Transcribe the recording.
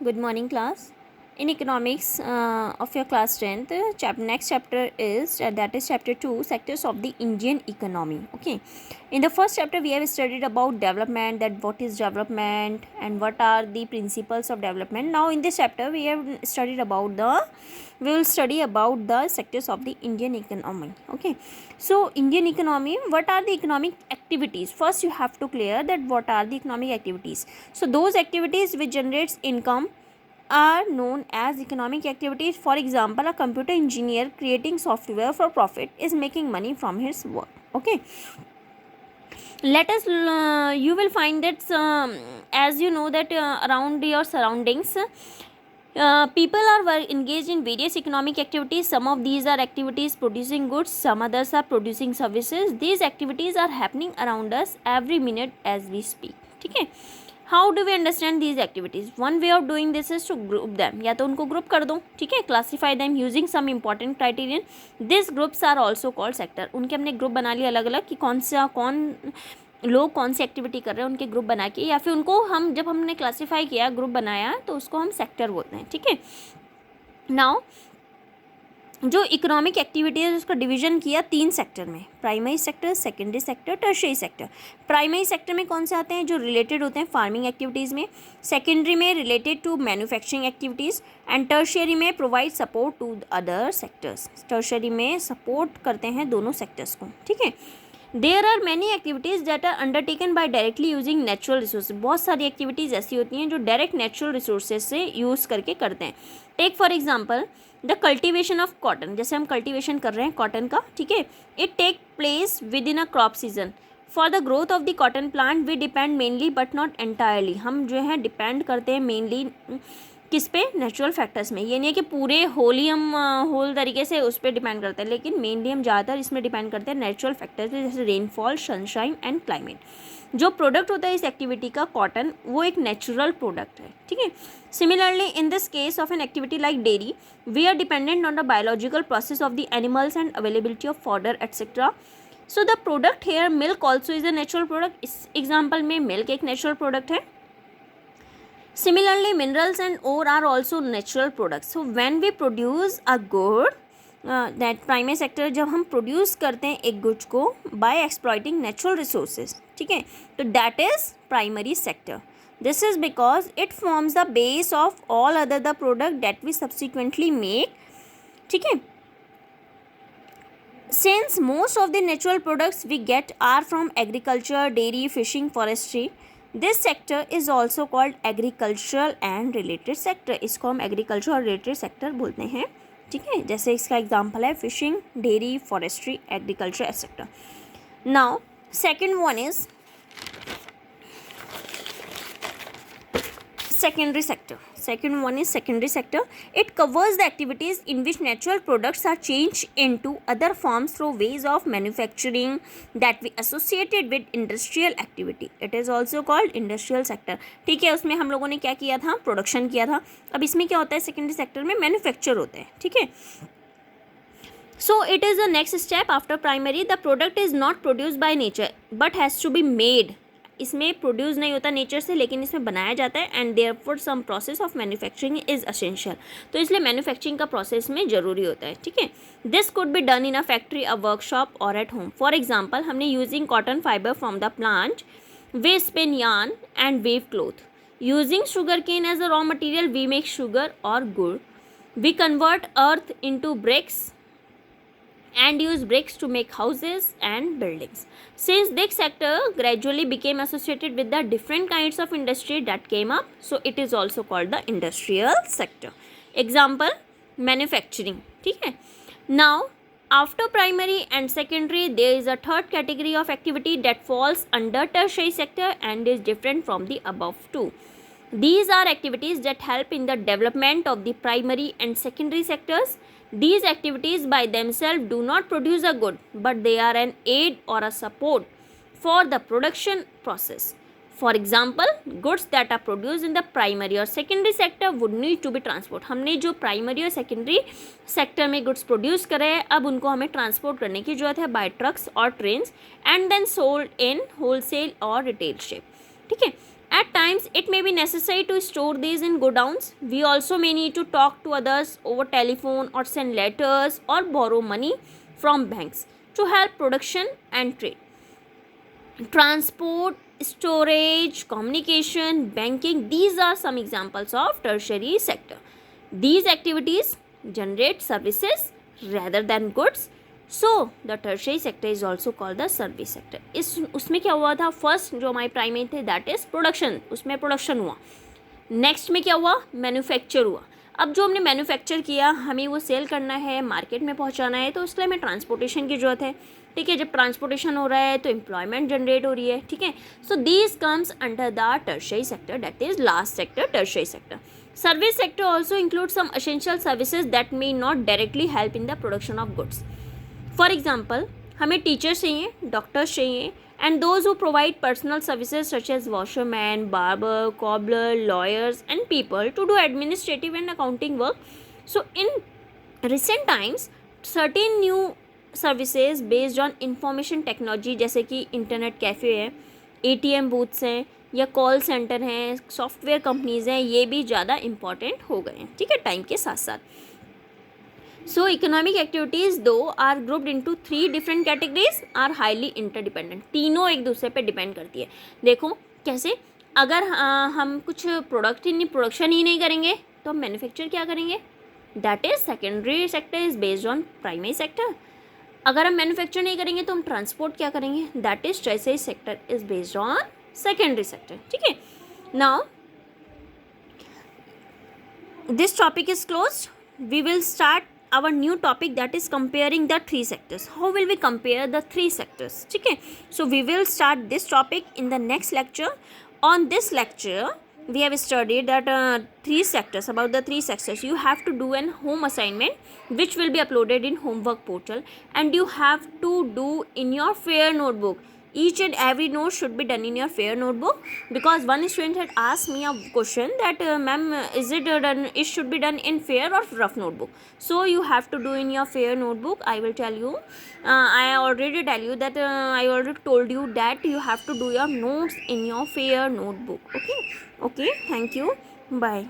Good morning, class. In economics of your class 10th, next chapter is that is chapter 2, sectors of the Indian economy. Okay. In the first chapter, we have studied about development, that what is development and what are the principles of development. Now, in this chapter, we will study about the sectors of the Indian economy. Okay. So, Indian economy, what are the economic activities? First, you have to clear that what are the economic activities. So, those activities which generates income are known as economic activities. For example, a computer engineer creating software for profit is making money from his work. Okay. Let us you will find that as you know that around your surroundings, people are engaged in various economic activities. Some of these are activities producing goods, some others are producing services. These activities are happening around us every minute as we speak. ठीक है. How do we understand these activities? One way of doing this is to group them, या तो उनको group कर दो, ठीक है, classify them using some important criterion. This groups are also called sector. उनके हमने ग्रुप बना लिए अलग अलग कि कौन लोग कौन सी एक्टिविटी कर रहे हैं, उनके ग्रुप बना के, या फिर उनको हम जब हमने क्लासीफाई किया, ग्रुप बनाया, तो उसको हम सेक्टर बोलते हैं. ठीक है. नाउ जो इकोनॉमिक एक्टिविटी है उसका डिवीजन किया 3 सेक्टर में, primary sector, secondary sector, tertiary sector. Primary sector में कौन से आते हैं? जो रिलेटेड होते हैं फार्मिंग एक्टिविटीज़ में. सेकेंडरी में related to manufacturing activities. And tertiary में provide support to other sectors. Tertiary में सपोर्ट करते हैं दोनों सेक्टर्स को. ठीक है. There are many activities that are undertaken by directly using natural resource. बहुत सारी एक्टिविटीज़ ऐसी होती हैं जो डायरेक्ट नेचुरल रिसोर्सेज से यूज़ करके करते हैं. Take for example the cultivation of cotton. जैसे हम कल्टिवेशन कर रहे हैं कॉटन का, ठीक है, it take place within a crop season. For the growth of the cotton plant we depend mainly but not entirely. हम जो है डिपेंड करते हैं मेनली किस पे? नेचुरल फैक्टर्स में. ये नहीं है कि पूरे होल तरीके से उस पर डिपेंड करते हैं, लेकिन मेनली हम ज़्यादातर इसमें डिपेंड करते हैं नेचुरल फैक्टर्स पे, जैसे रेनफॉल, सनशाइन एंड क्लाइमेट. जो प्रोडक्ट होता है इस एक्टिविटी का, कॉटन, वो एक नेचुरल प्रोडक्ट है. ठीक है. Similarly in this case of an activity like dairy, we are dependent on the biological process of the animals and availability of fodder etcetera. So the product here milk also is a natural product. इस example में milk एक natural product है. Similarly, minerals and ore are also natural products. So when we produce a good, that primary sector, जब हम produce करते हैं एक goods को by exploiting natural resources, ठीक है, तो that is primary sector. This is because it forms the base of all other the product that we subsequently make. ठीक है. Since most of the natural products we get are from agriculture, dairy, fishing, forestry, this sector is also called agricultural and related sector. इसको हम agriculture और related sector बोलते हैं. ठीक है. जैसे इसका एग्जाम्पल है fishing, dairy, forestry, agriculture etcetera. Now second one is secondary sector. Second one is secondary sector. It covers the activities in which natural products are changed into other forms through ways of manufacturing that we associated with industrial activity. It is also called industrial sector. ठीक है. उसमें हम लोगों ने क्या किया था? Production किया था. अब इसमें क्या होता है? सेकेंडरी सेक्टर में मैन्युफैक्चर होता है. ठीक है. So it is the next step after primary. The product is not produced by nature but has to be made. इसमें प्रोड्यूस नहीं होता नेचर से, लेकिन इसमें बनाया जाता है. And therefore some process of manufacturing is essential. तो इसलिए मैन्युफैक्चरिंग का प्रोसेस में ज़रूरी होता है. ठीक है. This could be done in a factory, a workshop और एट होम. फॉर एग्जाम्पल, हमने using cotton fibre from the plant, we spin yarn and weave cloth. Using sugar cane as a raw material, we make sugar और gur. We convert earth into bricks and use bricks to make houses and buildings. Since this sector gradually became associated with the different kinds of industry that came up, so it is also called the industrial sector. Example, manufacturing. ठीक है. Now after primary and secondary, there is a third category of activity that falls under tertiary sector and is different from the above two. These are activities that help in the development of the primary and secondary sectors. These activities by themselves do not produce a good, but they are an aid or a support for the production process. For example, goods that are produced in the primary or secondary sector would need to be transported. हमने जो primary और secondary sector में goods produce करे हैं, अब उनको हमें transport करने की जरूरत है by trucks और trains and then sold in wholesale और retail shape. ठीक है. At times, it may be necessary to store these in godowns. We also may need to talk to others over telephone or send letters or borrow money from banks to help production and trade. Transport, storage, communication, banking, these are some examples of tertiary sector. These activities generate services rather than goods. So the tertiary sector is also called the service sector. इस उसमें क्या हुआ था, first जो हमारे primary थे that is production, उसमें production हुआ. नेक्स्ट में क्या हुआ, मैन्युफैक्चर हुआ. अब जो हमने मैन्युफैक्चर किया हमें वो सेल करना है, मार्केट में पहुंचाना है, तो उसके लिए हमें ट्रांसपोर्टेशन की ज़रूरत है. ठीक है, जब ट्रांसपोर्टेशन हो रहा है तो एम्प्लॉयमेंट जनरेट हो रही है. ठीक है, so these comes under the tertiary sector, that is last sector, tertiary sector. Service sector also include some essential services that may not directly help in the production of goods. For example, हमें teachers चाहिए, doctors चाहिए, and those who provide personal services such as washerman, barber, cobbler, lawyers and people to do administrative and accounting work. So in recent times certain new services based on information technology जैसे कि internet cafe है, ATM booths हैं या call centre हैं, software companies हैं, ये भी ज़्यादा इम्पॉर्टेंट हो गए हैं. ठीक है, टाइम के साथ साथ. So economic activities though are grouped into 3 different categories are highly interdependent. तीनों एक दूसरे पे डिपेंड करती है. देखो कैसे, अगर हम कुछ प्रोडक्शन ही नहीं करेंगे तो हम मैन्युफैक्चर क्या करेंगे, that is secondary sector is based on primary sector. अगर हम मैन्युफैक्चर नहीं करेंगे तो हम ट्रांसपोर्ट क्या करेंगे, that is tertiary sector is based on secondary sector. ठीक है, now this topic is closed. We will start our new topic, that is comparing the 3 sectors. How will we compare the 3 sectors? Okay, so we will start this topic in the next lecture. On this lecture we have studied that 3 sectors. About the 3 sectors you have to do an home assignment which will be uploaded in homework portal, and you have to do in your fair notebook. Each and every note should be done in your fair notebook, because one student had asked me a question that ma'am, is it done, it should be done in fair or rough notebook. So you have to do in your fair notebook. I will tell you, I already tell you that I already told you that you have to do your notes in your fair notebook. Okay, thank you, bye.